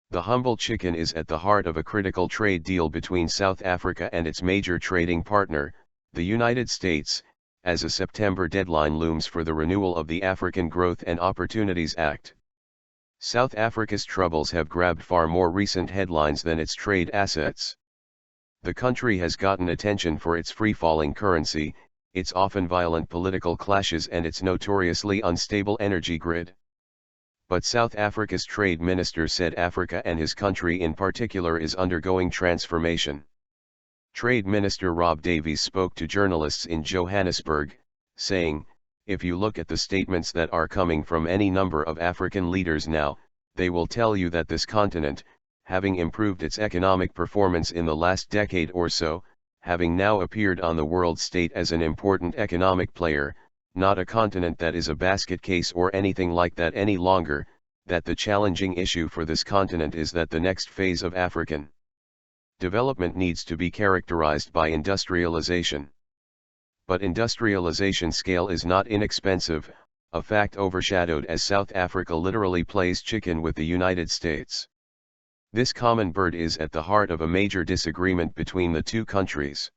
The humble chicken is at the heart of a critical trade deal between South Africa and its major trading partner, the United States, as a September deadline looms for the renewal of the African Growth and Opportunities Act. South Africa's troubles have grabbed far more recent headlines than its trade assets. The country has gotten attention for its free-falling currency, its often violent political clashes and its notoriously unstable energy grid. But South Africa's trade minister said Africa and his country in particular is undergoing transformation. Trade Minister Rob Davies spoke to journalists in Johannesburg, saying, "If you look at the statements that are coming from any number of African leaders now, they will tell you that this continent, having improved its economic performance in the last decade or so, having now appeared on the world stage as an important economic player, not a continent that is a basket case or anything like that any longer, that the challenging issue for this continent is that the next phase of African development needs to be characterized by industrialization. But industrialization scale is not inexpensive, a fact overshadowed as South Africa literally plays chicken with the United States. This common bird is at the heart of a major disagreement between the two countries.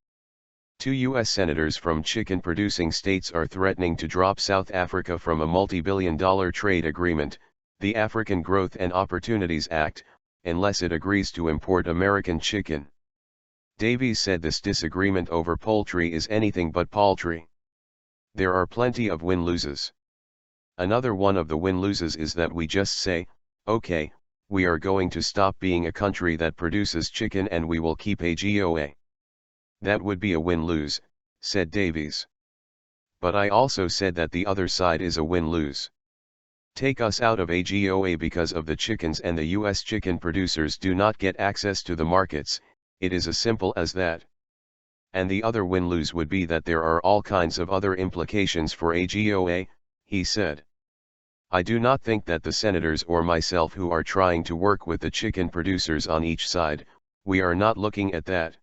Two U.S. senators from chicken-producing states are threatening to drop South Africa from a multi-billion-dollar trade agreement, the African Growth and Opportunities Act, unless it agrees to import American chicken. Davies said this disagreement over poultry is anything but paltry. There are plenty of win-loses. Another one of the win-loses is that we just say, okay, we are going to stop being a country that produces chicken and we will keep AGOA. That would be a win-lose, said Davies. But I also said that the other side is a win-lose. Take us out of AGOA because of the chickens and the US chicken producers do not get access to the markets, it is as simple as that. And the other win-lose would be that there are all kinds of other implications for AGOA, he said. I do not think that the senators or myself who are trying to work with the chicken producers on each side, we are not looking at that.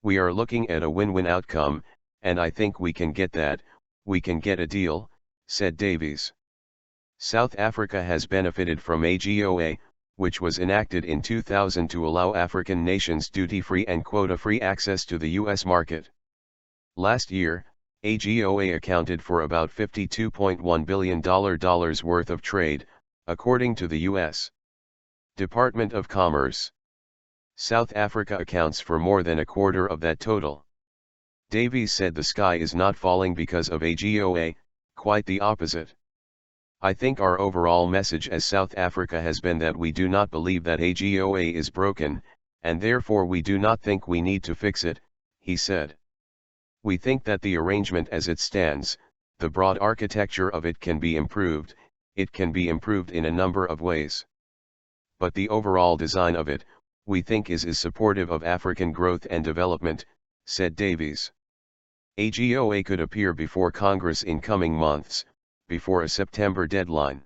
We are looking at a win-win outcome, and I think we can get that, we can get a deal, said Davies. South Africa has benefited from AGOA, which was enacted in 2000 to allow African nations duty-free and quota-free access to the U.S. market. Last year, AGOA accounted for about $52.1 billion worth of trade, according to the U.S. Department of Commerce. South Africa accounts for more than a quarter of that total. Davies said the sky is not falling because of AGOA, quite the opposite. I think our overall message as South Africa has been that we do not believe that AGOA is broken, and therefore we do not think we need to fix it, he said. We think that the arrangement as it stands, the broad architecture of it can be improved in a number of ways. But the overall design of it, we think is supportive of African growth and development, said Davies. AGOA could appear before Congress in coming months, before a September deadline.